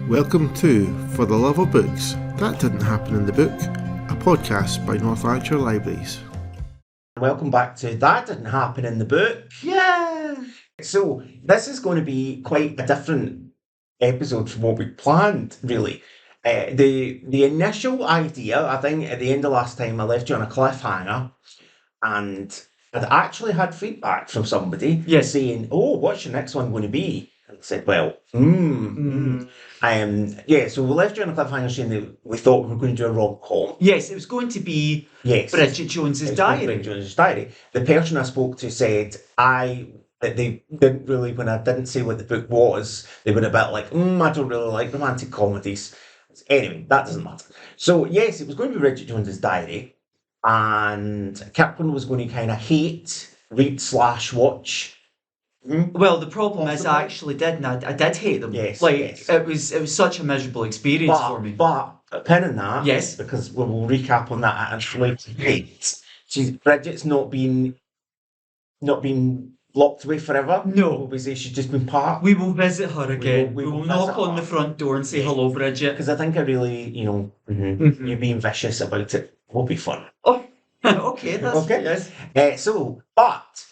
Welcome to For the Love of Books, That Didn't Happen in the Book, a podcast by Lanarkshire Libraries. Welcome back to That Didn't Happen in the Book. Yeah! So, this is going to be quite a different episode from what we planned, really. The initial idea, I think at the end of last time, I left you on a cliffhanger, and I'd actually had feedback from somebody saying, "Oh, what's your next one going to be?" And I said, "Well, so we left you on a cliffhanger saying that we thought we were going to do a rom-com. Yes, it was going to be Bridget Jones's Diary. Bridget Jones's Diary. The person I spoke to said that they didn't really, when I didn't say what the book was, they were a bit like, I don't really like romantic comedies. Anyway, that doesn't matter. So, yes, it was going to be Bridget Jones's Diary, and Kirkland was going to kind of read/watch. Well, the problem is I actually did, and I did hate them. Yes, It was such a miserable experience for me. But a pin in that, yes, because we'll recap on that at a later date. Bridget's not been locked away forever. No, we say she's just been parked. We will visit her again. We will knock on the front door and say hello, Bridget. Because I think I really, you being vicious about it will be fun. Oh, okay, that's okay. Yes. But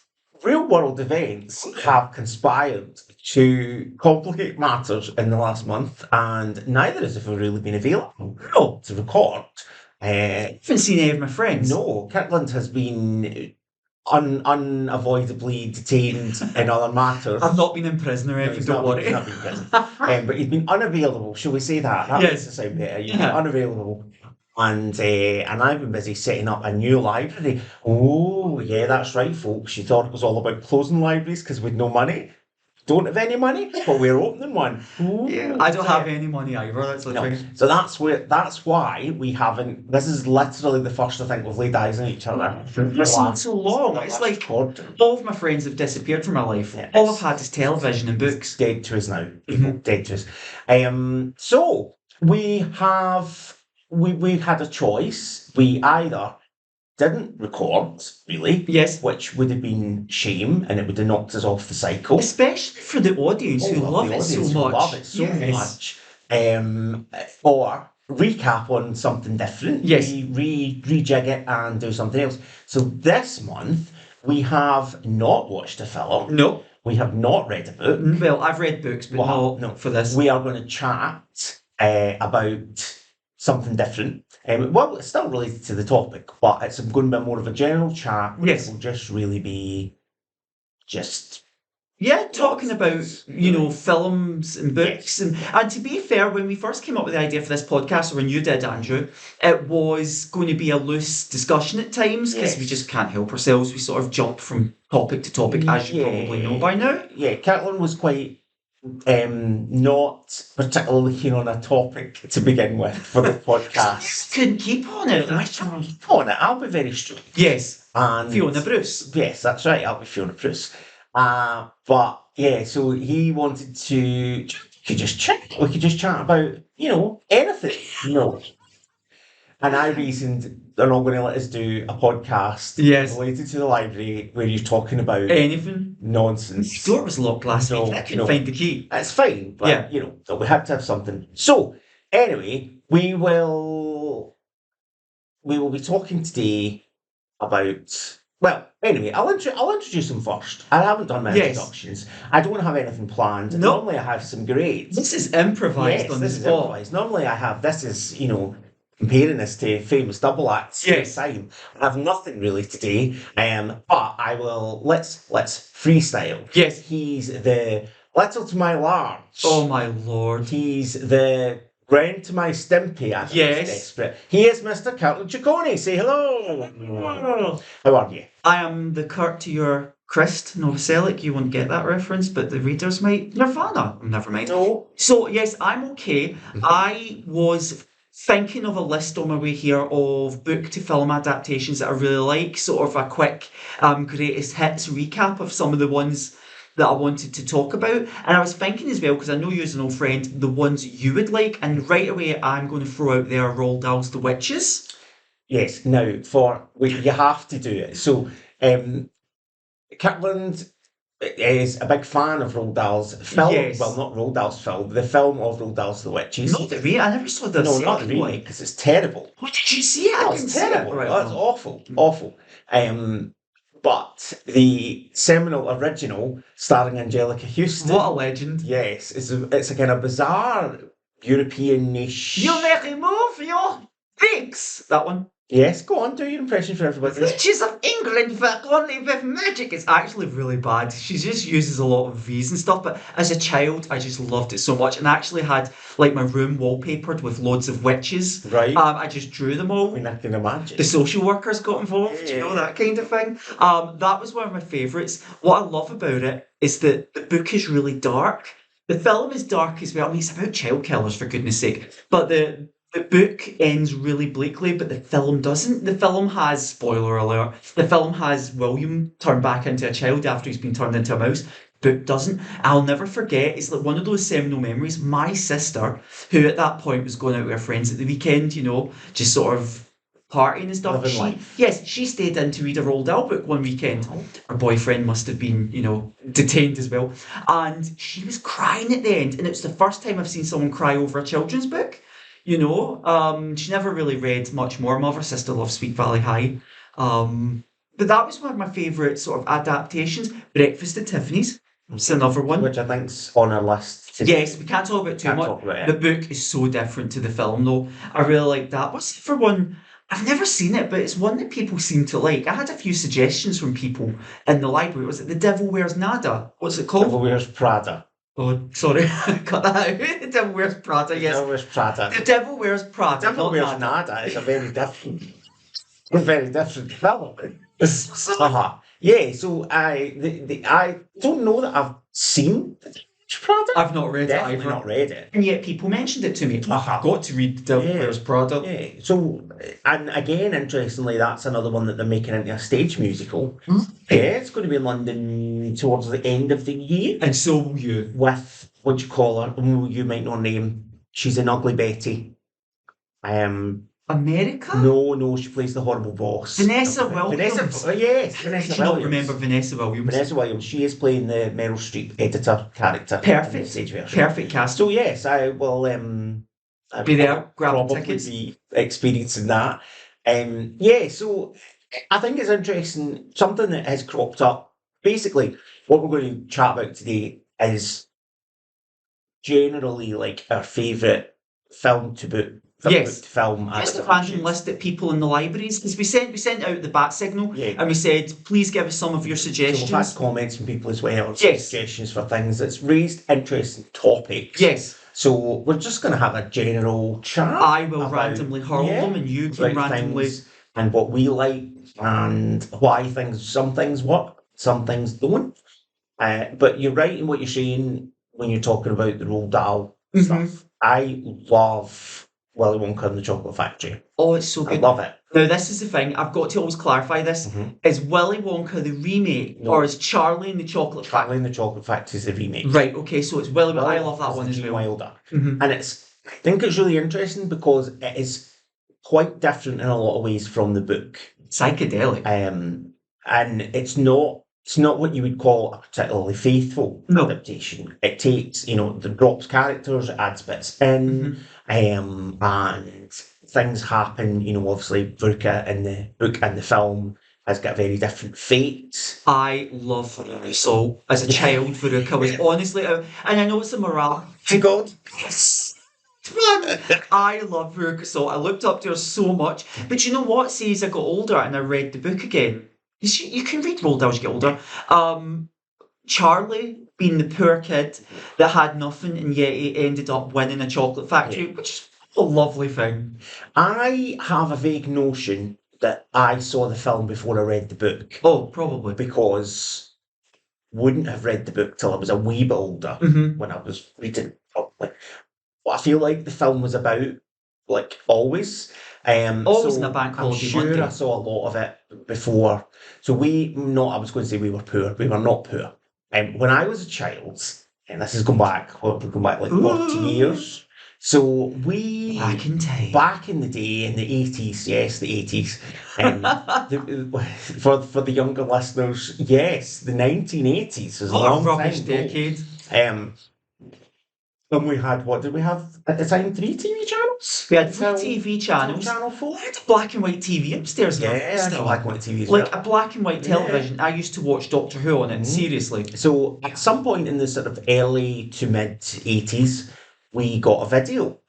real world events have conspired to complicate matters in the last month, and neither of us have really been available to record. I haven't seen any of my friends. No, Kirkland has been unavoidably detained in other matters. I've not been in prison or anything, don't worry. He's not been in prison. But he's been unavailable, shall we say that? That makes it sound better. He's been unavailable. And I've been busy setting up a new library. Oh, yeah, that's right, folks. You thought it was all about closing libraries because we'd no money. Don't have any money, but we're opening one. Ooh, yeah, I don't have any money either. That's thing. So that's why we haven't. This is literally the first I think we've laid eyes on each other. It's not so long. It's like all of my friends have disappeared from my life. Yeah, all I've had is television and books. Dead to us now. Dead to us. So we had a choice. We either didn't record, really. Yes. Which would have been shame, and it would have knocked us off the cycle. Especially for the audience who love it so much. Or recap on something different. Yes. Rejig it and do something else. So this month, we have not watched a film. No. We have not read a book. Well, I've read books, but not for this. We are going to chat about something different. It's still related to the topic, but it's going to be more of a general chat. Yes. It will just really be talking about, films and books. Yes. And to be fair, when we first came up with the idea for this podcast, or when you did, Andrew, it was going to be a loose discussion at times, because we just can't help ourselves. We sort of jump from topic to topic, as you probably know by now. Yeah, Kirkland was quite not particularly keen on a topic to begin with for the podcast. Couldn't keep on it. I can't keep on it. I'll be very straight. Yes. And Fiona Bruce. Yes, that's right. I'll be Fiona Bruce. But yeah, so he wanted to. We could just chat about anything. And I reasoned they're not going to let us do a podcast related to the library where you're talking about anything nonsense. The door was locked last week. I couldn't find the key. It's fine, but so we had to have something. So anyway, we will be talking today about. Well, anyway, I'll introduce them first. I haven't done my introductions. I don't have anything planned. No. Normally I have some grades. This is improvised on the spot. Improvised. Normally I have. This is comparing this to famous double acts. Time. I have nothing really today. But I will. Let's freestyle. Yes. He's the little to my large. Oh my lord. He's the Ren to my Stimpy. I think he's desperate. He is Mr. Kirkland Ciccone. Say hello. How are you? I am the Kurt to your Christ Novoselic. You won't get that reference, but the readers might. Nirvana. Never mind. No. So yes, I'm okay. I was thinking of a list on my way here of book to film adaptations that I really like, sort of a quick greatest hits recap of some of the ones that I wanted to talk about. And I was thinking as well, because I know you as an old friend, the ones you would like, and right away I'm going to throw out there Roald Dahl's The Witches. Yes, now you have to do it. So Kirkland is a big fan of Roald Dahl's film. Yes. Well, not Roald Dahl's film, the film of Roald Dahl's The Witches. Not the remake. I never saw the No, not the second one. remake, because it's terrible. Oh, did you see it? I Oh, didn't it's see it. terrible. Right, That's no. awful, awful. But the seminal original, starring Angelica Houston. What a legend. Yes, it's a kind of bizarre European niche. You may remove your wigs. That one. Yes, go on, do your impression for everybody. Witches of England work only with magic. It's actually really bad. She just uses a lot of V's and stuff, but as a child, I just loved it so much, and I actually had like my room wallpapered with loads of witches. Right. I just drew them all. I mean, I can imagine. The social workers got involved, you know, that kind of thing. That was one of my favourites. What I love about it is that the book is really dark. The film is dark as well. I mean, it's about child killers, for goodness sake. But the book ends really bleakly, but the film doesn't. The film has, spoiler alert, the film has William turned back into a child after he's been turned into a mouse. Book doesn't. I'll never forget, it's like one of those seminal memories. My sister, who at that point was going out with her friends at the weekend, you know, just sort of partying and stuff. Living life. Yes, she stayed in to read a Roald Dahl book one weekend. Her boyfriend must have been, you know, detained as well. And she was crying at the end. And it was the first time I've seen someone cry over a children's book. You know, she never really read much more. My other sister loves Sweet Valley High. But that was one of my favourite sort of adaptations. Breakfast at Tiffany's. It's another one. Which I think's on our list today. Yes, we can't talk about it too Can't much. talk about it. The book is so different to the film, though. I really like that. What's it for one? I've never seen it, but it's one that people seem to like. I had a few suggestions from people in the library. Was it The Devil Wears Nada? What's it called? Devil Wears Prada. Oh, sorry, cut that out. The Devil Wears Prada, yes. Devil Wears Prada. The Devil Wears Prada, Devil not Wears Nada. Nada is a very different film. So- Yeah, so I don't know that I've seen the Devil Wears Prada. I've not read Definitely it either. not read it. And yet people mentioned it to me. Uh-huh. I've got to read The Devil Yeah. Wears Prada. Yeah, so, and again, interestingly, that's another one that they're making into a stage musical. Hmm. Yeah, it's going to be in London towards the end of the year And so will you. with, what do you call her? Oh, you might know her name. She's in Ugly Betty. America? No, she plays the horrible boss. Vanessa Williams. Yes, I Vanessa do not Williams. remember Vanessa Williams. Vanessa Williams, she is playing the Meryl Streep editor character. In the Perfect. stage version. Perfect cast. So yes, I will Be there, grab the probably tickets. be experiencing that. Yeah, so I think it's interesting, something that has cropped up. Basically, what we're going to chat about today is generally like our favourite film to book. Yes. Film Just a adaptations. random list at people in the libraries, because we sent out the bat signal Yeah. and we said, please give us some of your So we've had suggestions. comments from people as well, Yes. suggestions for things that's raised interesting topics. Yes, So we're just going to have a general chat. I will about- randomly hurl yeah, them and you can about randomly. things and what we like and why some things work, some things don't. But you're right in what you're saying when you're talking about the Roald Dahl Mhm. stuff. I love Willy Wonka and the Chocolate Factory. Oh, it's so I good. love it. Now, this is the thing, I've got to always clarify this. Mhm. Is Willy Wonka the remake No. or is Charlie and the Chocolate Factory? Charlie and the Chocolate Factory is the remake. Right, okay, so it's Willy Wonka. I Willy love that Wonka's one the as Gene well. Wilder. Mhm. And I think it's really interesting because it is quite different in a lot of ways from the book. Psychedelic. And it's not what you would call a particularly faithful No. adaptation. It takes, the drops characters, it adds bits in, and things happen, obviously Veruca in the book and the film has got a very different fate. I love Veruca Salt. As a child, Veruca was honestly, and I know it's a morale. To God. Yes. I love Veruca Salt. I looked up to her so much. But you know what? See, as I got older and I read the book again, you can read Roald Dahl as you get older. Charlie being the poor kid that had nothing and yet he ended up winning a chocolate factory, which is a lovely thing. I have a vague notion that I saw the film before I read the book Oh, probably. because wouldn't have read the book till I was a wee bit older Mm-hmm. when I was reading properly. What I feel like the film was about, like always. Always in a bank I'm holiday sure Monday. I saw a lot of it before. So I was going to say we were poor. We were not poor. When I was a child, and this is going back like 40 years, So we Back in time. back in the day, in the 80s, yes, the 80s. For the younger listeners, yes, the 1980s was a What a long rubbish time ago. decade. And we had, what did we have at the time? 3 TV channels? We had Until- 3 TV until channels. Channel 4? I had a black and white TV upstairs. Yeah, in our I had a still. black and white TV as Like well. a black and white television. I used to watch Doctor Who on it, seriously. So at some point in the sort of early to mid 80s, we got a video,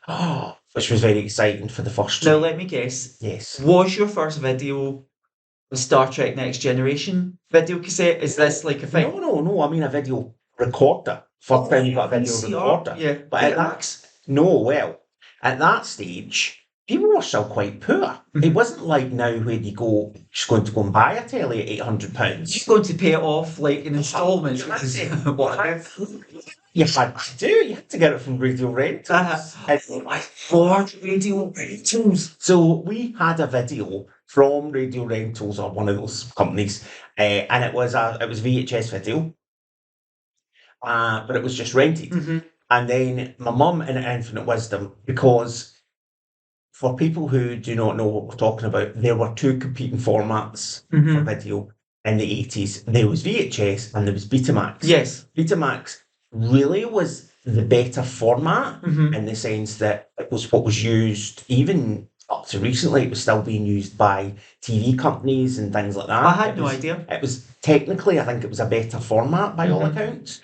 which was very exciting for the first Now time. let me guess. Yes. Was your first video a Star Trek Next Generation video cassette? Is this like a thing? No. I mean a video recorder. First time we got a video VCR, recorder. yeah. But at that stage, people were still quite poor. It wasn't like now where you go, just going to go and buy a telly at £800. You're going to pay it off like in instalments. You had which is to- what I did. You had to do. You had to get it from Radio Rentals. My Ford Radio Rentals. So we had a video from Radio Rentals or one of those companies, and it was VHS video, but it was just rented. And then my mum, in infinite wisdom, because for people who do not know what we're talking about, there were 2 competing formats for video in the 80s. There was VHS and there was Betamax. Yes. Betamax really was the better format in the sense that it was what was used even up to recently. It was still being used by TV companies and things like that. I had no idea. It was technically, I think it was a better format by all accounts.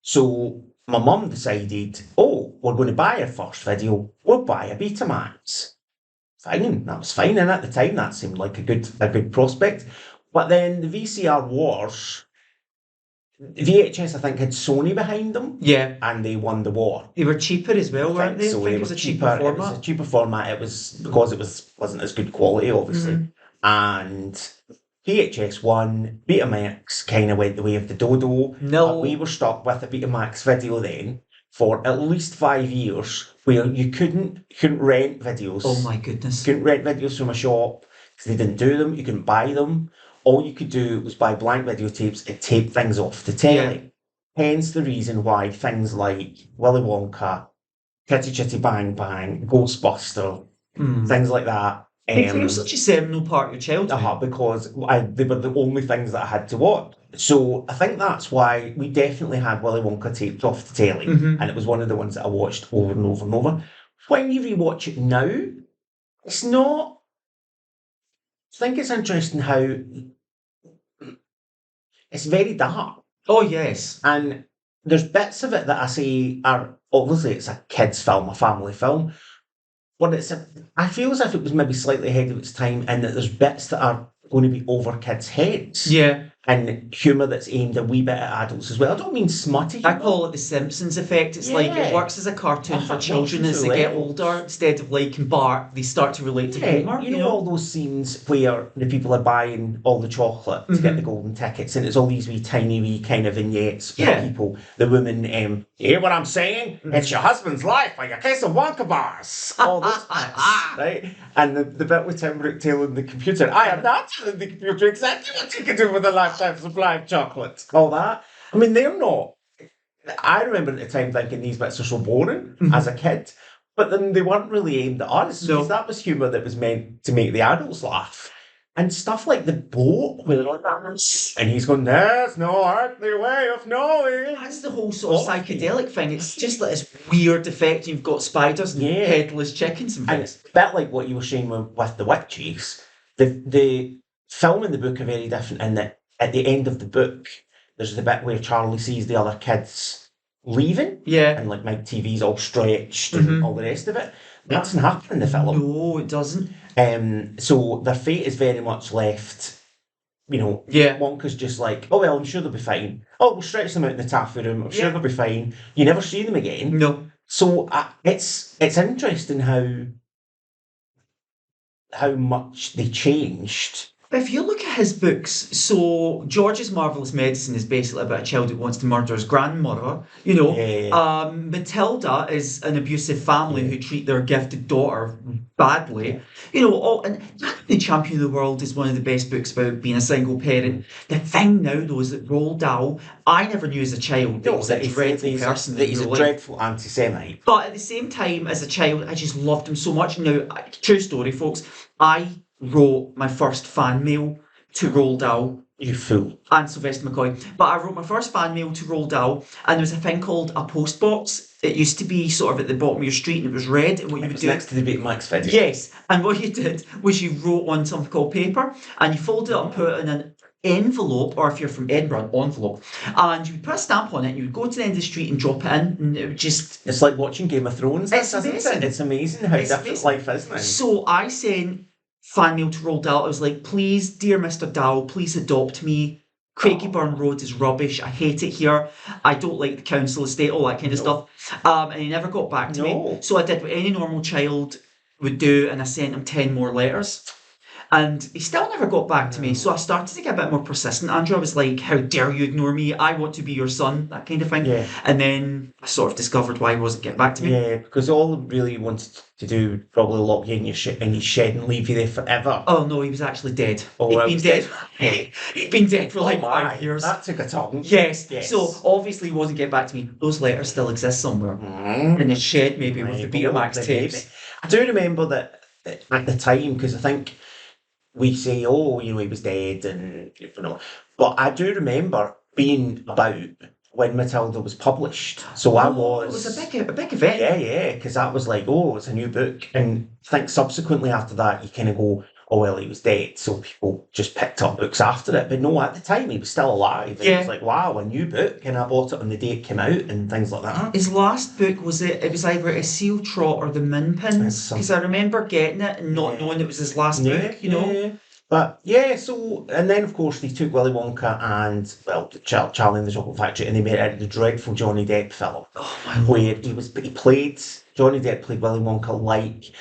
So my mum decided, we're going to buy our first video. We'll buy a Betamax. Fine, that was fine. And at the time, that seemed like a good prospect. But then the VCR wars, VHS, I think, had Sony behind them. Yeah. And they won the war. They were cheaper as well, weren't they? So I think they it was were a cheaper format. It was a cheaper format. It was because it wasn't as good quality, obviously. And VHS won. Betamax kind of went the way of the dodo. No. But we were stuck with a Betamax video then for at least 5 years, where you couldn't rent videos. Oh my goodness. You couldn't rent videos from a shop because they didn't do them. You couldn't buy them. All you could do was buy blank videotapes and tape things off the telly. Hence the reason why things like Willy Wonka, Kitty Chitty Bang Bang, Ghostbuster, things like that. It was such a seminal part of your childhood. Because they were the only things that I had to watch. So I think that's why we definitely had Willy Wonka taped off the telly. And it was one of the ones that I watched over and over and over. When you rewatch it now, it's not... I think it's interesting how it's very dark. Oh, yes. And there's bits of it that I say are, obviously it's a kid's film, a family film, but I feel as if it was maybe slightly ahead of its time in that there's bits that are going to be over kids' heads. Yeah. And humour that's aimed a wee bit at adults as well. I don't mean smutty humour. I call it the Simpsons effect. It's like it works as a cartoon for children as they get older. Instead of like and Bart, they start to relate to Homer. You know all those scenes where the people are buying all the chocolate to get the golden tickets, and it's all these tiny wee kind of vignettes for people. The woman, you hear what I'm saying? It's your husband's life, like a case of Wonka bars. All those bits, right? And the bit with Tim Brooke telling the computer, I am not telling the computer exactly what you can do with a lifetime supply of chocolate. All that. I mean, they're not. I remember at the time thinking these bits are so boring as a kid, but then they weren't really aimed at us. No. Because that was humour that was meant to make the adults laugh. And stuff like the boat, where they're like that, and he's going, there's no earthly way of knowing. That's the whole sort of psychedelic thing. It's just like this weird effect. You've got spiders and headless chickens and And things. it's a bit like what you were saying with the witches. The film and the book are very different in that at the end of the book, there's the bit where Charlie sees the other kids leaving. Yeah. And like Mike TV's all stretched and all the rest of it. That doesn't happen in the film. No, it doesn't. So their fate is very much left, Wonka's just like, oh well, I'm sure they'll be fine. Oh, we'll stretch them out in the taffy room, I'm sure they'll be fine. You never see them again. No. So it's interesting how much they changed If you look at his books, so George's Marvelous Medicine is basically about a child who wants to murder his grandmother. Matilda is an abusive family who treat their gifted daughter badly. And The Champion of the World is one of the best books about being a single parent. The thing now, though, is that Roald Dahl, I never knew as a child that he was a dreadful person. That he's a dreadful anti-Semite. But at the same time, as a child, I just loved him so much. Now, true story, folks, I wrote my first fan mail to Roald Dahl. You fool. And Sylvester McCoy. But I wrote my first fan mail to Roald Dahl, and there was a thing called a post box. It used to be sort of at the bottom of your street, and it was red. And what you would do next to the Betamax video. Yes, and what you did was you wrote on something called paper, and you folded it up and put it in an envelope, or if you're from Edinburgh, an envelope, and you would put a stamp on it, and you would go to the end of the street and drop it in, and it would just... It's like watching Game of Thrones. It's amazing. It's amazing how different life is now. So I sent fan mail to Roald Dahl. I was like, please, dear Mr. Dahl, please adopt me. Craigieburn Road is rubbish. I hate it here. I don't like the council estate, all that kind of stuff. And he never got back to me. So I did what any normal child would do, and I sent him 10 more letters. And he still never got back to me. So I started to get a bit more persistent. Andrew, I was like, how dare you ignore me? I want to be your son, that kind of thing. Yeah. And then I sort of discovered why he wasn't getting back to me. Yeah, because all he really wanted to do probably lock you in your shed and leave you there forever. Oh no, he was actually dead. Oh, He'd been dead. He'd been dead for like 5 years. That took a tongue. Yes. So obviously he wasn't getting back to me. Those letters still exist somewhere. In his shed, maybe, with the Betamax tapes. I do remember that at the time, because I think we say, he was dead, and but I do remember being about when Matilda was published. So it was a big event. Yeah, because that was like, it's a new book. And I think subsequently after that, you kind of go, he was dead, so people just picked up books after it. But no, at the time, he was still alive. And it was like, wow, a new book. And I bought it on the day it came out and things like that. His last book, it was either a Seal Trot or the Minpins. Because I remember getting it and not knowing it was his last book, Yeah. But so, and then of course they took Willy Wonka and, the Charlie and the Chocolate Factory, and they made it the dreadful Johnny Depp film. Oh my Lord. Where Johnny Depp played Willy Wonka like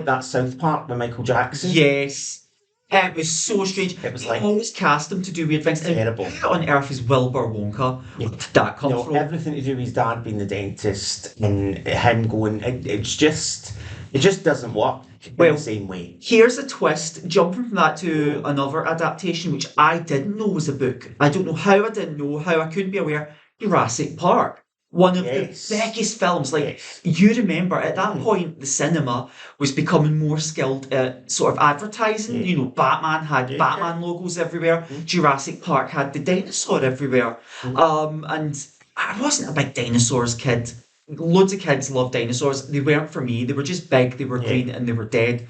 that South Park with Michael Jackson. Yes. It was so strange. It was like... They always cast him to do weird things. Terrible. How on earth is Wilbur Wonka? Where did that come from? Everything to do with his dad being the dentist and him going... It just doesn't work. In the same way. Here's a twist, jumping from that to another adaptation, which I didn't know was a book. I don't know how I didn't know, how I couldn't be aware. Jurassic Park. One of the biggest films. You remember, at that point, the cinema was becoming more skilled at sort of advertising. Batman had Batman logos everywhere. Jurassic Park had the dinosaur everywhere. And I wasn't a big dinosaurs kid. Loads of kids love dinosaurs. They weren't for me. They were just big, they were green, and they were dead.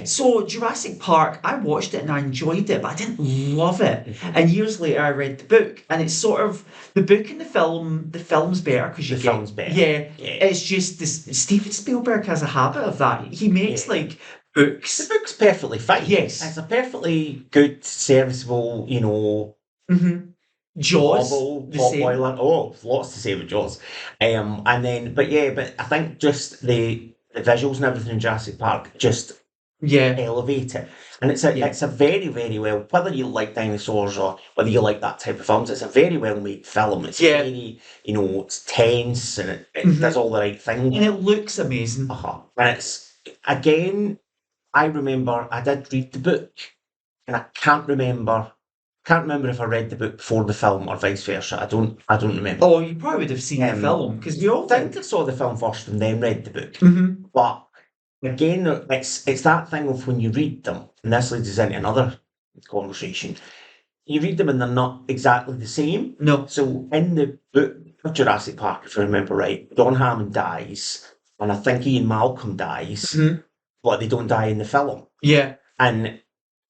So Jurassic Park, I watched it and I enjoyed it, but I didn't love it. And years later I read the book, and it's sort of the book and the film's better because film's better. It's just this. Steven Spielberg has a habit of that. He makes books. The book's perfectly fine. Yes. It's a perfectly good, serviceable, Jaws, lots to say with Jaws, but I think just the visuals and everything in Jurassic Park just elevate it, and it's a very, very well, whether you like dinosaurs or whether you like that type of films, it's a very well made film. It's very, it's tense and it does all the right things, and it looks amazing. And it's, again, I remember I did read the book, and I can't remember if I read the book before the film or vice versa. I don't remember. Oh, you probably would have seen the film, because we all think I saw the film first and then read the book. But again, it's that thing of when you read them, and this leads us into another conversation. You read them and they're not exactly the same. No. So in the book of Jurassic Park, if I remember right, Don Hammond dies, and I think Ian Malcolm dies, but they don't die in the film. Yeah. And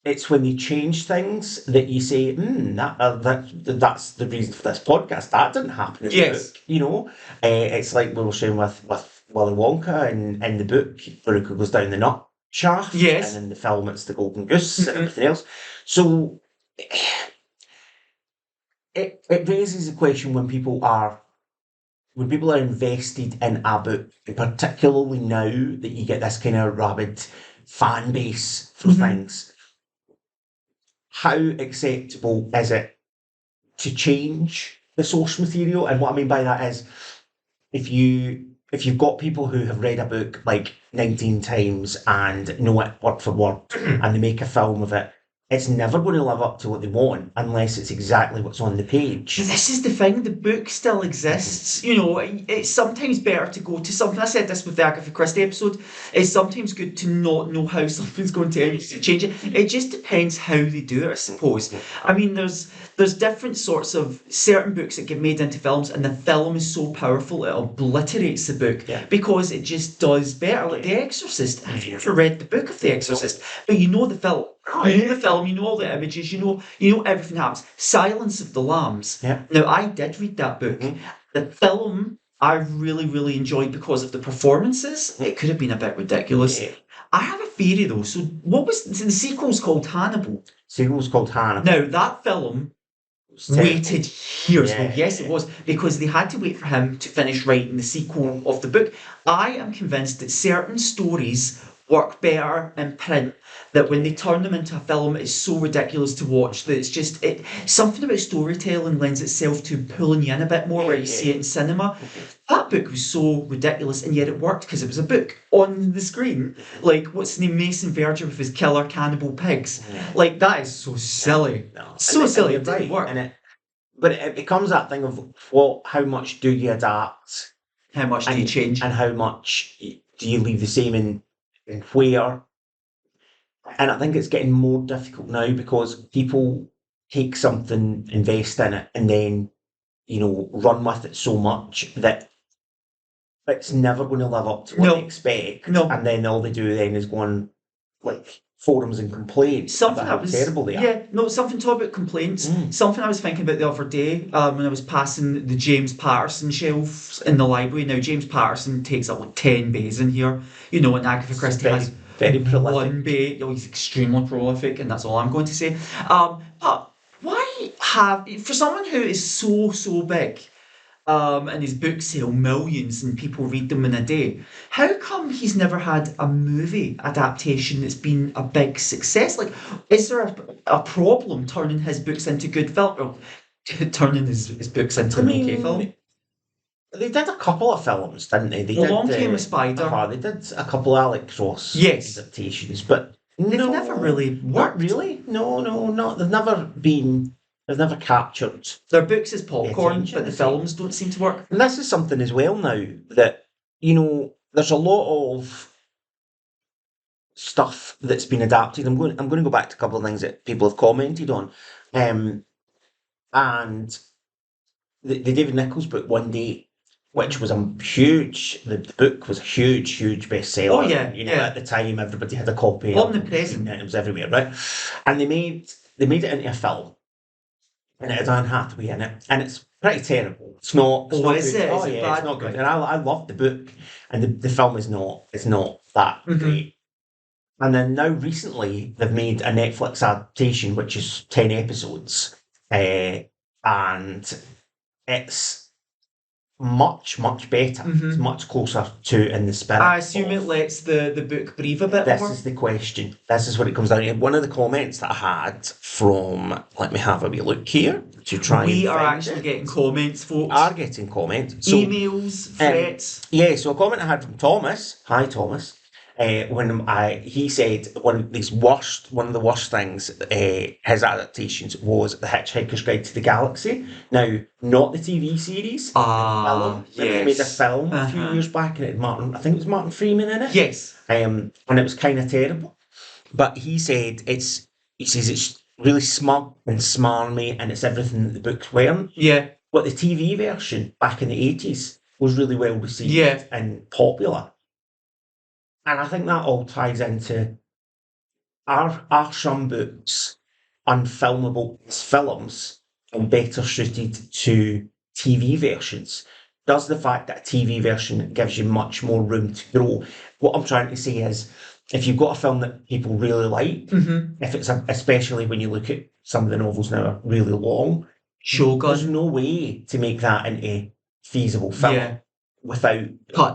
it's when they change things that you say, that's the reason for this podcast. That didn't happen in the book, It's like we were saying with Willy Wonka in the book, Veruca goes down the nut shaft, and in the film it's the golden goose and everything else. So it raises a question when people are invested in a book, particularly now that you get this kind of rabid fan base for things. how acceptable is it to change the source material? And what I mean by that is, if you've got people who have read a book like 19 times and know it word for word, and they make a film of it, it's never going to live up to what they want unless it's exactly what's on the page. This is the thing, the book still exists. You know, it's sometimes better to go to something. I said this with the Agatha Christie episode. It's sometimes good to not know how something's going to change it. It just depends how they do it, I suppose. I mean, there's different sorts of certain books that get made into films, and the film is so powerful it obliterates the book because it just does better. Like The Exorcist. Have you ever read the book of The Exorcist? But you know the film. You know the film, you know all the images, you know everything happens. Silence of the Lambs. Yeah. Now, I did read that book. The film I really, really enjoyed because of the performances. It could have been a bit ridiculous. Yeah. I have a theory though. So what was the sequel's called Hannibal? Sequel's called Hannibal. Now that film waited years. Yeah. Well, yes, it was, because they had to wait for him to finish writing the sequel of the book. I am convinced that certain stories work better in print, that when they turn them into a film, it's so ridiculous to watch that it's just something about storytelling lends itself to pulling you in a bit more where you see it in cinema. That book was so ridiculous, and yet it worked because it was a book on the screen. Like, what's his name, Mason Verger with his killer cannibal pigs. Like, that is so silly. So silly. It didn't work. But it becomes that thing of how much do you adapt? How much do you change? And how much do you leave the same in where? And I think it's getting more difficult now because people take something, invest in it, and then, run with it so much that it's never going to live up to what they expect. No. And then all they do then is go on like forums and complain Something about how terrible they are. Yeah, no, something to talk about complaints. Something I was thinking about the other day when I was passing the James Patterson shelves in the library. Now, James Patterson takes up like 10 bays in here, and Agatha Christie has very prolific. One bay. He's extremely prolific, and that's all I'm going to say. But why for someone who is so big, and his books sell millions and people read them in a day, how come he's never had a movie adaptation that's been a big success? Like, is there a problem turning his books into good film, or turning his books into an okay film? They did a couple of films, didn't they? Along Came a Spider. They did a couple of Alex Cross adaptations, but they've never really worked. Not really. No. They've never captured their books as popcorn, but the films don't seem to work. And this is something as well now that, there's a lot of stuff that's been adapted. I'm going to go back to a couple of things that people have commented on. And the David Nichols book, One Day, which was a huge, the book was a huge bestseller. Oh, yeah. At the time, everybody had a copy. Omnipresent. It was everywhere, right? And they made it into a film. And it had Anne Hathaway in it. And it's pretty terrible. It's not is good. it? Is it bad? It's not good. And I loved the book. And the film is not that great. And then now recently, they've made a Netflix adaptation, which is 10 episodes. And it's much better. It's much closer to in the spirit. I assume it lets the book breathe a bit more. This is the question. This is what it comes down to. One of the comments that I had from, let me have a wee look here to try. We are actually getting comments, folks. Are getting comments. So, emails, threats. So a comment I had from Thomas. Hi, Thomas. He said one of the worst things his adaptations was The Hitchhiker's Guide to the Galaxy. Now, not the TV series. They made a film a few years back, and it had I think it was Martin Freeman in it. Yes. And it was kind of terrible. But he said it's really smug and smarmy, and it's everything that the books weren't. Yeah. But the TV version back in the 80s was really well received and popular. And I think that all ties into, are some books unfilmable as films and better suited to TV versions? Does the fact that a TV version gives you much more room to grow? What I'm trying to say is, if you've got a film that people really like, if it's especially when you look at some of the novels now are really long, there's no way to make that into a feasible film. Without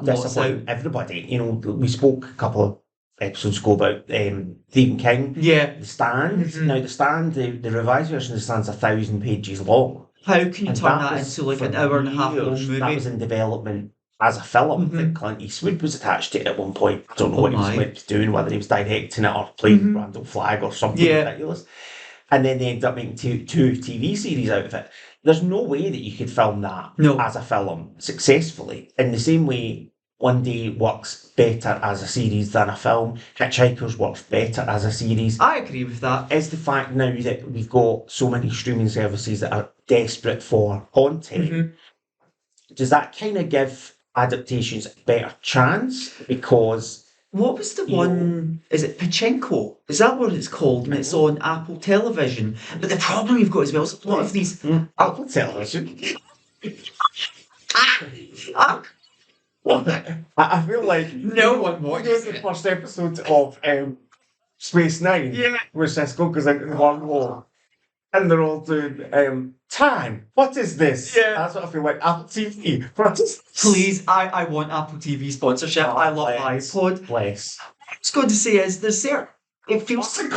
disappointing everybody. We spoke a couple of episodes ago about Stephen King. Yeah. The Stand. Mhm. Now, The Stand, the revised version of The Stand's 1,000 pages long. How can you And turn that was into like for an hour and a half long years, movie? That was in development as a film. I think Clint Eastwood was attached to it at one point. I don't know Oh what he was my. meant to do, whether he was directing it or playing Mhm. Randall Flagg or something Yeah. ridiculous. And then they ended up making two TV series out of it. There's no way that you could film that No. as a film successfully. In the same way, One Day works better as a series than a film. Hitchhikers works better as a series. I agree with that. Is the fact now that we've got so many streaming services that are desperate for content, Mhm. does that kind of give Adaptations a better chance? Because What was the You- one? Is it Pachinko? Is that what it's called? And it's on Apple Television. But the problem you've got as well is a lot of these. Apple Television, Ah, I feel like no one what watches was the it. first episode of Space Nine? Yeah. Where Cisco goes out in the wormhole and they're all doing time. What is this? Yeah. That's what I feel like. Apple TV. What is this? Please, I want Apple TV sponsorship. I love Bless. iPod. Bless. What I was going to say is there's certain. It feels like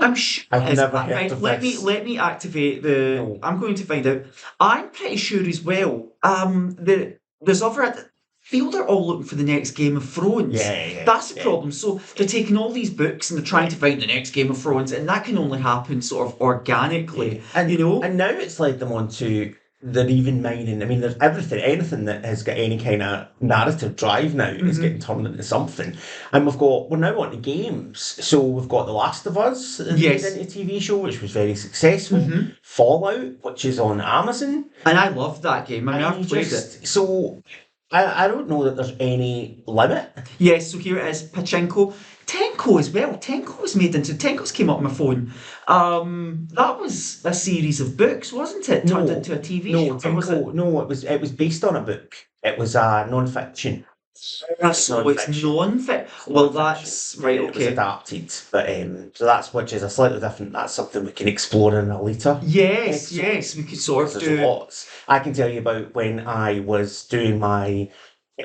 I'm sure. I've it is. never Right, heard of let this. me activate the. No. I'm going to find out. I'm pretty sure as well. There's other. I feel they're all looking for the next Game of Thrones. Yeah. That's the problem. So they're taking all these books and they're trying to find the next Game of Thrones, and that can only happen sort of organically. And you know. and now it's led them on to they're even mining. I mean, there's anything that has got any kind of narrative drive now is Mhm. getting turned into something. And we're now on to games. So we've got The Last of Us that Yes. made into a TV show, which was very successful. Mhm. Fallout, which is on Amazon. And I love that game. I mean, And I've you played it. just- So I don't know that there's any limit. Yes, so here it is, Pachinko. Tenko as well. Tenko was made into Tenko's came up on my phone. That was a series of books, wasn't it? Turned No. into a TV No, show. Or was it? no, it was based on a book. It was a non-fiction. So it's non-fiction. non-fit. Well, Non-fiction. that's right. It was Okay. adapted, but so that's which is a slightly different. That's something we can explore in a later. Yes, episode. yes, we could sort of There's do. lots. I can tell you about when I was doing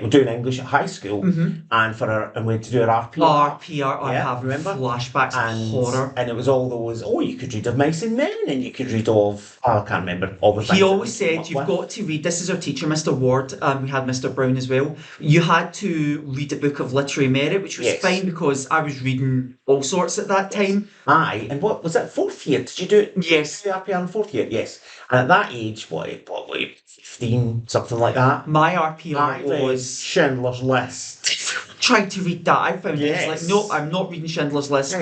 doing English at high school, Mhm. and we had to do an RPR. RPR. I Yeah, have remember? flashbacks of horror. And it was all those. Oh, you could read of Mice and Men, and you could read of. I can't remember all the things. He that always we came said up you've with. got to read. This is our teacher, Mr. Ward. We had Mr. Brown as well. You had to read a book of literary merit, which was Yes. fine because I was reading all sorts at that time. Aye, and what was that? Fourth year? Did you do it? Yes. The RPR in fourth year? Yes. And at that age, what 15, something like that. My RPR I read was Schindler's List. tried to read that. I found it Yes. was like, no, I'm not reading Schindler's List.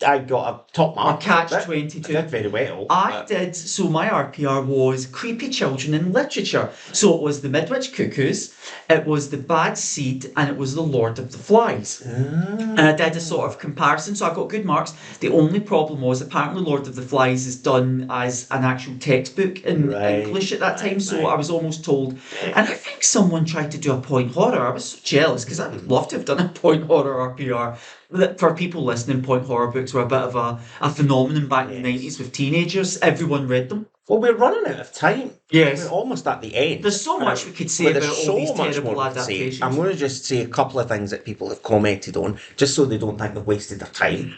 I got a top Or mark. Catch I 22. did very well. I did, so my RPR was Creepy Children in Literature. So it was The Midwich Cuckoos, it was The Bad Seed, and it was The Lord of the Flies. And I did a sort of comparison, so I got good marks. The only problem was apparently Lord of the Flies is done as an actual textbook in Right, English at that time, right, so right. I was almost told. And I think someone tried to do a point horror. I was so jealous because I would love to have done a point horror RPR. For people listening, point horror books were a bit of a phenomenon back in the Yes. 90s with teenagers. Everyone read them. Well, we're running out of time. Yes. We're almost at the end. There's so much we could say But about there's all so these much terrible more we could say. adaptations. I'm going to just say a couple of things that people have commented on, just so they don't think they've wasted their time.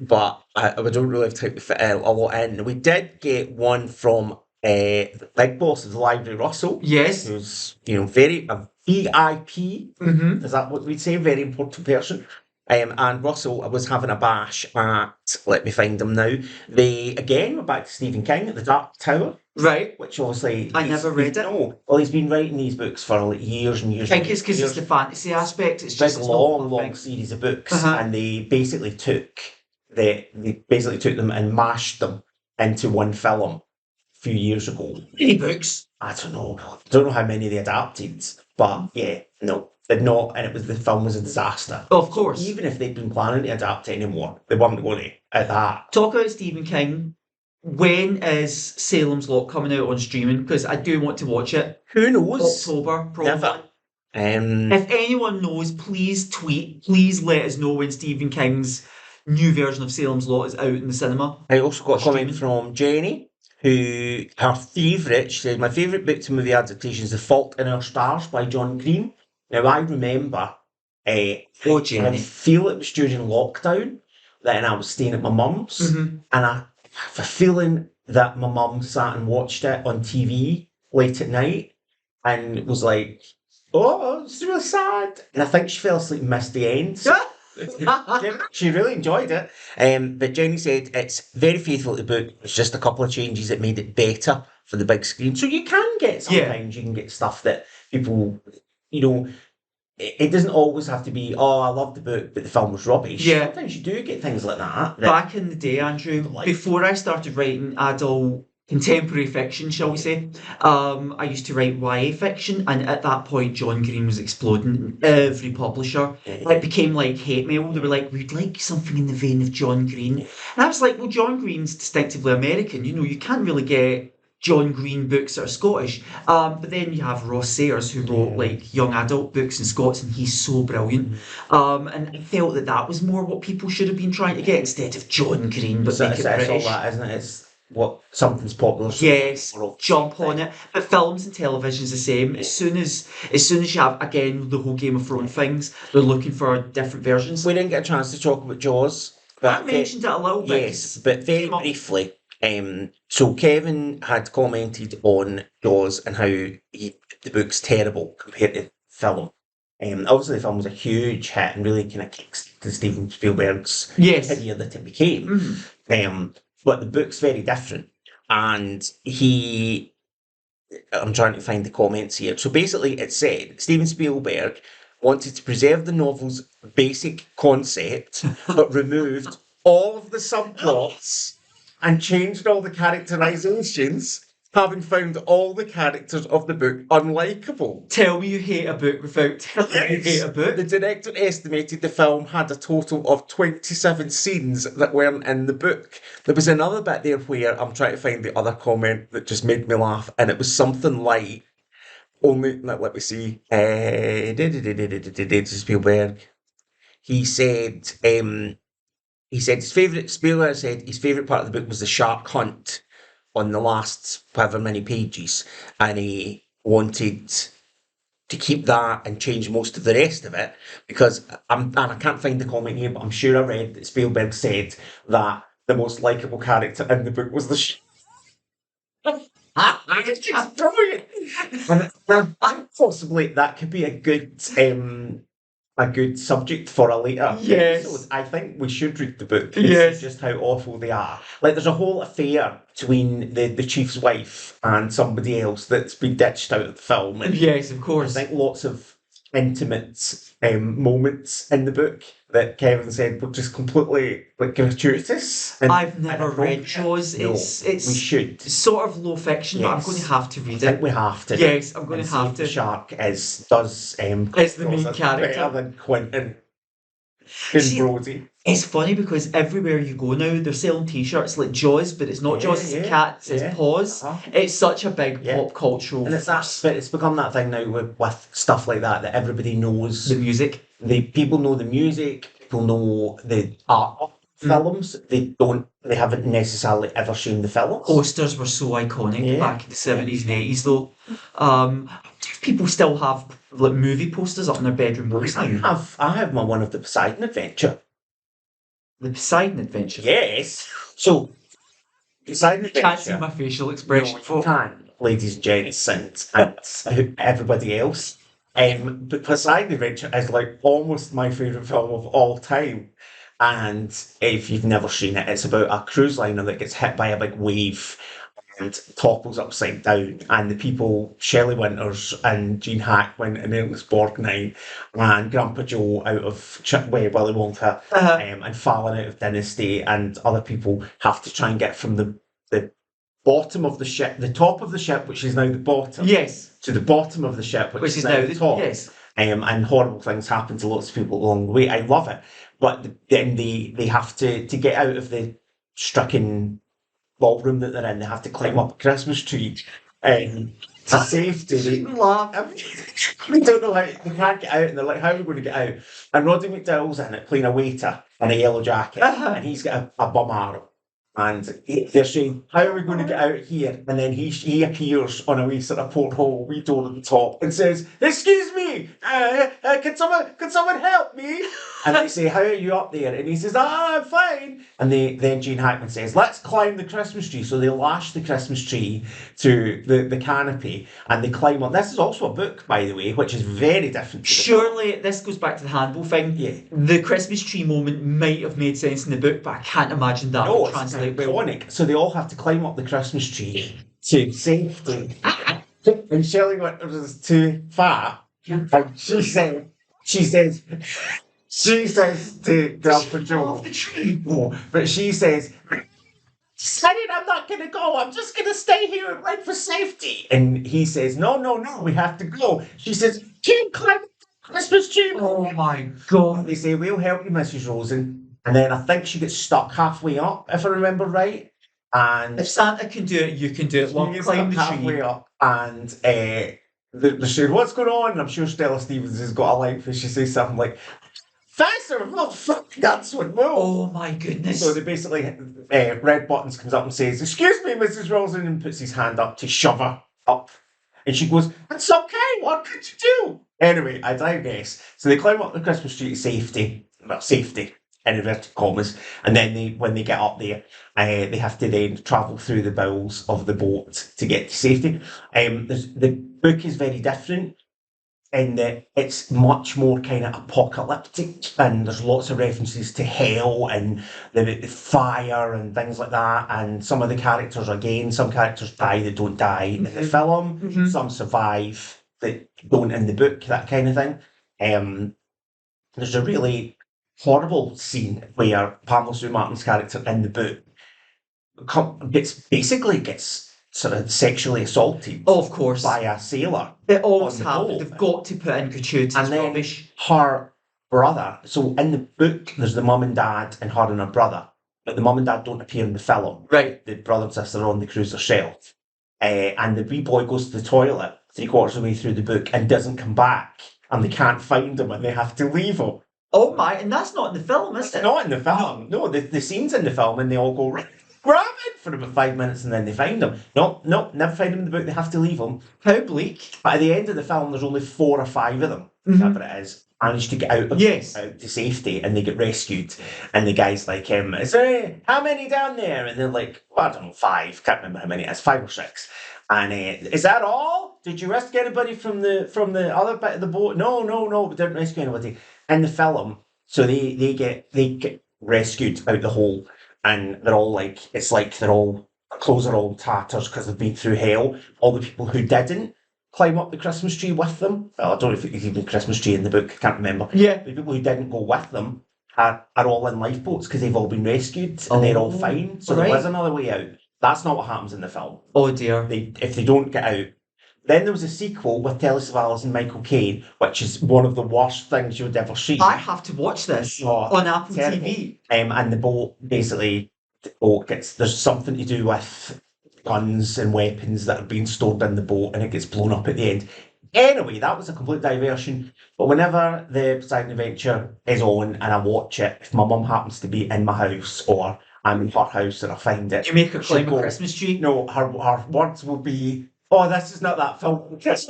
But I don't really have time to fit a lot in. We did get one from the big boss of the library, Russell, Yes. who's very a VIP. Mm-hmm. Is that what we'd say? Very important person. And Russell was having a bash at, let me find him now. We're back to Stephen King at the Dark Tower, Right. which obviously I never read it. No, well, he's been writing these books for like years and years. I think it's because it's the fantasy aspect. It's just big, it's not long my thing. series of books, Uh-huh. and they basically took them and mashed them into one film a few years ago. Many books. I don't know. Don't know how many they adapted, but yeah, no, they'd not. And the film was a disaster. Of course. Even if they'd been planning to adapt it anymore, they weren't going to at that. Talk about Stephen King. When is Salem's Lot coming out on streaming? Because I do want to watch it. Who knows? October, probably. Never. If anyone knows, please tweet. Please let us know when Stephen King's new version of Salem's Lot is out in the cinema. I also got a comment Streaming. from Jenny, who her favourite. She said, "My favourite book to movie adaptation is The Fault in Our Stars by John Green." Now I remember I feel it was during lockdown, and I was staying at my mum's, Mm-hmm. and I have a feeling that my mum sat and watched it on TV late at night, and was like, "Oh, it's really sad," and I think she fell asleep and missed the end. She really enjoyed it. But Jenny said it's very faithful to the book. It's just a couple of changes that made it better for the big screen. So you can get sometimes you can get stuff that people, it doesn't always have to be, oh, I love the book, but the film was rubbish. Yeah. Sometimes you do get things like that. Back in the day, Andrew, before I started writing adult contemporary fiction, shall we say, I used to write YA fiction, and at that point, John Green was exploding in every publisher. It became like hate mail. They were like, we'd like something in the vein of John Green. And I was like, well, John Green's distinctively American. You can't really get John Green books that are Scottish. But then you have Ross Sayers, who wrote like young adult books in Scots, and he's so brilliant. And I felt that was more what people should have been trying to get instead of John Green, but make it It's all British. that, isn't it? It's what something's popular. Yes, jump on it. But films and television's the same. As soon as you have again the whole Game of Thrones things, they're looking for different versions. We didn't get a chance to talk about Jaws. I mentioned it a little bit. Yes, but very briefly. So Kevin had commented on Jaws and how the book's terrible compared to the film. Obviously, the film was a huge hit and really kind of kicks to Steven Spielberg's career that it became. But the book's very different, and I'm trying to find the comments here. So basically, it said Steven Spielberg wanted to preserve the novel's basic concept, but removed all of the subplots and changed all the characterizations, having found all the characters of the book unlikable. Tell me you hate a book without telling me you hate a book. The director estimated the film had a total of 27 scenes that weren't in the book. There was another bit there where I'm trying to find the other comment that just made me laugh, and it was something like, let me see, Spielberg. He said Spielberg said his favourite part of the book was the shark hunt on the last however many pages, and he wanted to keep that and change most of the rest of it because and I can't find the comment here, but I'm sure I read that Spielberg said that the most likeable character in the book was the shark. It's just brilliant. And possibly that could be a good subject for a later episode. I think we should read the book and see just how awful they are. Like, there's a whole affair between the chief's wife and somebody else that's been ditched out of the film. And yes, of course. I think lots of intimate moments in the book that Kevin said were just completely gratuitous. I've never read Jaws. It's we should. It's sort of low fiction, but I'm going to have to read it. I think we have to. Yes, I'm going to have to. The shark does is the main character. Better than Quentin in Brody. It's funny because everywhere you go now, they're selling T-shirts like Jaws, but it's not Jaws, it's a cat, it says Paws. It's such a big pop cultural. And it's become that thing now with stuff like that everybody knows. The music. People know the music, people know the art of films. They haven't necessarily ever seen the films. Posters were so iconic back in the 70s and 80s though. Do people still have movie posters up in their bedroom walls now? I have my one of the Poseidon Adventure. The Poseidon Adventure? Yes. So, Poseidon Adventure. You can't see my facial expression. No, you can, ladies and gents, and everybody else. But Poseidon Adventure is like almost my favourite film of all time. And if you've never seen it, it's about a cruise liner that gets hit by a big wave and topples upside down. And the people, Shelley Winters and Gene Hackman and Ernest Borgnine and Grandpa Joe out of Willy Wonka and Fallon out of Dynasty, and other people have to try and get from the bottom of the ship, the top of the ship, which is now the bottom, to the bottom of the ship, which is now the top. And horrible things happen to lots of people along the way. I love it. But then they have to get out of the stricken ballroom that they're in. They have to climb up a Christmas tree to safety. They don't know how, they can't get out, and they're like, how are we going to get out? And Roddy McDowell's in it playing a waiter in a yellow jacket, and he's got a bum arrow. And they're saying, how are we going to get out here? And then he appears on a wee sort of porthole, wee door at the top, and says, excuse me, can someone help me? And they say, how are you up there? And he says, I'm fine. And then Gene Hackman says, let's climb the Christmas tree. So they lash the Christmas tree to the canopy, and they climb up. This is also a book, by the way, which is very different. Surely this goes back to the handball thing. Yeah. The Christmas tree moment might have made sense in the book, but I can't imagine that would translate well. Iconic. So they all have to climb up the Christmas tree to safety. And Shelley was too fat. Yeah. And she says to Alfred Joe, Off the tree. no, but she says, Sonny, I'm not going to go. I'm just going to stay here and wait for safety. And he says, no, we have to go. She says, can't climb the Christmas tree. Oh my God. They say, we'll help you, Mrs. Rosen. And then I think she gets stuck halfway up, if I remember right. And if Santa can do it, you can do it. Well, she gets climb stuck the halfway tree. up, and they're saying, what's going on? And I'm sure Stella Stevens has got a line for she says something like, faster, well, fuck, that's what moves. Oh my goodness. So they basically, Red Buttons comes up and says, excuse me, Mrs. Rosen, and puts his hand up to shove her up. And she goes, it's okay, what could you do? Anyway, I digress. So they climb up the Christmas tree to safety, in inverted commas, and then when they get up there, they have to then travel through the bowels of the boat to get to safety. The book is very different in that it's much more kind of apocalyptic, and there's lots of references to hell and the fire and things like that. And some of the characters, some characters die that don't die in the film. Some survive that don't in the book, that kind of thing. There's a really horrible scene where Pamela Sue Martin's character in the book gets sort of sexually assaulted. Oh, of course. By a sailor. It always on the happens. boat. They've got to put in gratuitous And then rubbish. her brother. So in the book, there's the mum and dad and her and her brother. But the mum and dad don't appear in the film. Right. The brother and sister are on the cruiser shelf. And the wee boy goes to the toilet 3/4 of the way through the book and doesn't come back. And they can't find him and they have to leave him. Oh my, and that's not in the film, is It's it? not in the film. No, the scene's in the film and they all go, right, grab it for about 5 minutes and then they find him. No, never find him in the book. They have to leave him. How bleak. But at the end of the film, there's only 4 or 5 of them, whatever it is, manage to get out to safety and they get rescued. And the guy's like, is there how many down there? And they're like, well, I don't know, 5. Can't remember how many it is, 5 or 6. And is that all? Did you rescue anybody from the other bit of the boat? No, we didn't rescue anybody. In the film, so they get rescued out the hole, and they're all like, it's like their clothes are all in tatters because they've been through hell. All the people who didn't climb up the Christmas tree with them, well, I don't know if it's even Christmas tree in the book, I can't remember. Yeah. The people who didn't go with them are all in lifeboats because they've all been rescued and they're all fine. So there was another way out. That's not what happens in the film. Oh dear. If they don't get out. Then there was a sequel with Telly Savalas and Michael Caine, which is one of the worst things you would ever see. I have to watch this on Apple TV. And the boat, basically, there's something to do with guns and weapons that are being stored in the boat, and it gets blown up at the end. Anyway, that was a complete diversion. But whenever the Poseidon Adventure is on and I watch it, if my mum happens to be in my house or I'm in her house and I find it, You make her climb a Christmas tree? No, her words will be, oh, this is not that film. That's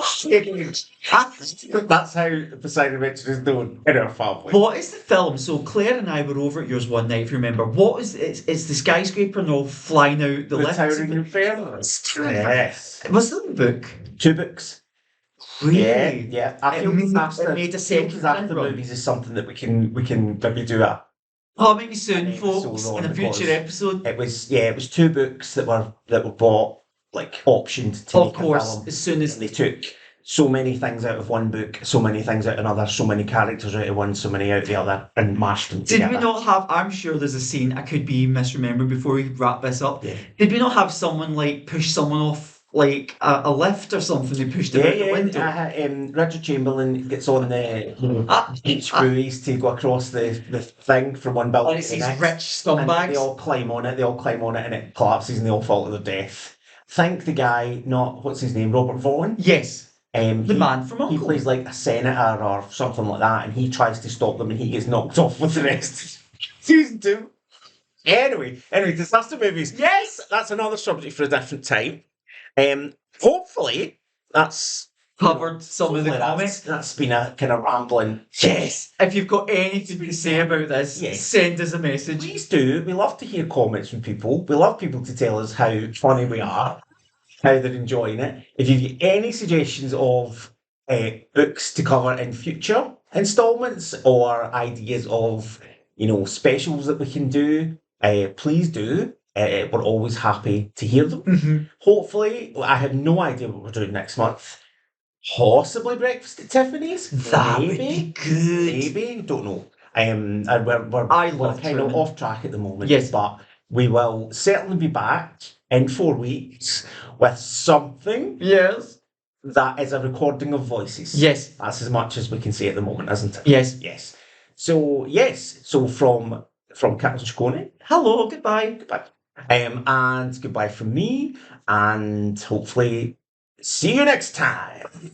how Poseidon Adventure is known in our family. What is the film? So Claire and I were over at yours one night, if you remember. What is it's the skyscraper and they're all flying out the lift? Towering Inferno. Yes. Was that the book? 2 books. Really? Yeah. I feel It made a second after run. movies is something that we can maybe do a Oh, maybe soon, an folks, episode on in a future because episode. It was 2 books that were bought, like optioned to Of make course, a film. as soon as And they took so many things out of one book, so many things out of another, so many characters out of one, so many out of the other, and mashed them Did together. we not have, I'm sure there's a scene, I could be misremembered before we wrap this up. Yeah. Did we not have someone like push someone off like a lift or something? They pushed them out the window. Richard Chamberlain gets on the Ah, beach buoys to go across the thing from one building and it's to the these next. rich And they scumbags. all climb on it, and it collapses and they all fall to their death. Think the guy, what's his name, Robert Vaughan? Yes, the He- man from He Uncle. plays like a senator or something like that, and he tries to stop them and he gets knocked off with the rest. Season 2. Anyway, disaster movies. Yes! That's another subject for a different time. Hopefully, that's Covered some of the hopefully comments. That's been a kind of rambling. Yes! If you've got anything to say about this, Yes. send us a message. Please do. We love to hear comments from people. We love people to tell us how funny we are, how they're enjoying it. If you've got any suggestions of books to cover in future installments or ideas of specials that we can do, please do. We're always happy to hear them. Mm-hmm. Hopefully, I have no idea what we're doing next month. Possibly Breakfast at Tiffany's. That Maybe. would be good. Maybe, don't know. And we're love kind of Truman. off track at the moment. Yes. But we will certainly be back in 4 weeks with something Yes. that is a recording of voices. Yes. That's as much as we can say at the moment, isn't it? Yes. Yes. So from Captain Chaconi, Hello, goodbye. goodbye. And goodbye from me, and hopefully see you next time.